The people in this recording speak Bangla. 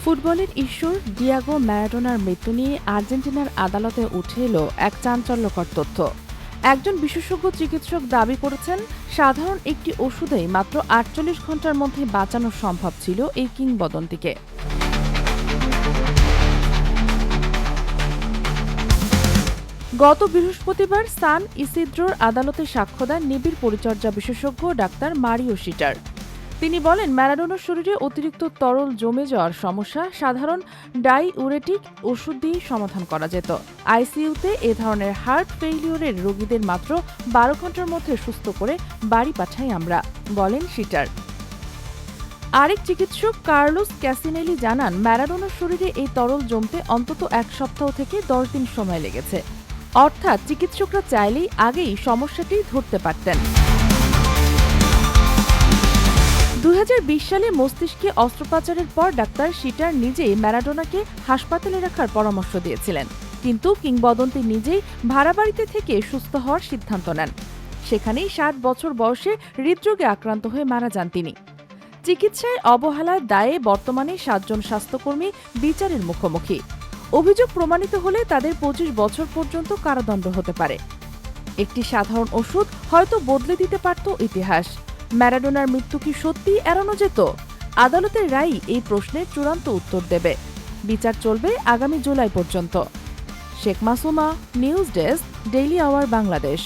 ফুটবলের ঈশ্বর ডিয়াগো ম্যারাডোনার মৃত্যু নিয়ে আর্জেন্টিনার আদালতে উঠে এলো এক চাঞ্চল্যকর তথ্য। একজন বিশেষজ্ঞ চিকিৎসক দাবি করেছেন, সাধারণ একটি ওষুধেই মাত্র ৪৮ ঘন্টার মধ্যে বাঁচানো সম্ভব ছিল এই কিংবদন্তিকে। গত বৃহস্পতিবার সান ইসিদ্রোর আদালতে সাক্ষ্য দেন নিবিড় পরিচর্যা বিশেষজ্ঞ ডাক্তার মারিও শিটার। তিনি বলেন, ম্যারাডোনার শরীরে অতিরিক্ত তরল জমে যাওয়ার সমস্যা সাধারণ ডাইউরেটিক ওষুধ দিয়ে সমাধান করা যেত। আইসিইউতে এ ধরনের হার্ট ফেইলিওরের রোগীদের মাত্র ১২ ঘন্টার মধ্যে সুস্থ করে বাড়ি পাঠাই আমরা, বলেন শিটার। আরেক চিকিৎসক কার্লোস ক্যাসিনেলি জানান, ম্যারাডোনার শরীরে এই তরল জমতে অন্তত ১ সপ্তাহ থেকে ১০ দিন সময় লেগেছে। অর্থাৎ চিকিৎসকরা চাইলেই আগেই সমস্যাটি ধরতে পারতেন। ২০২০ সালে মস্তিষ্কে অস্ত্রোপচারের পর ডাক্তার শিটার নিজেই ম্যারাডোনাকে হাসপাতালে রাখার পরামর্শ দিয়েছিলেন, কিন্তু কিংবদন্তি নিজেই ভাড়া বাড়িতে থেকে সুস্থ হওয়ার সিদ্ধান্ত নেন। সেখানেই ৬০ বছর বয়সে হৃদরোগে আক্রান্ত হয়ে মারা যান তিনি। চিকিৎসায় অবহেলার দায়ে বর্তমানে ৭ জন স্বাস্থ্যকর্মী বিচারের মুখোমুখি। অভিযোগ প্রমাণিত হলে তাদের ২৫ বছর পর্যন্ত কারাদণ্ড হতে পারে। একটি সাধারণ ওষুধ হয়তো বদলে দিতে পারত ইতিহাস। ম্যারাডোনার মৃত্যু কি সত্যিই এড়ানো যেত? আদালতের রায় এই প্রশ্নের চূড়ান্ত উত্তর দেবে। বিচার চলবে আগামী জুলাই পর্যন্ত। Sheikh Masuma, news desk, daily our Bangladesh.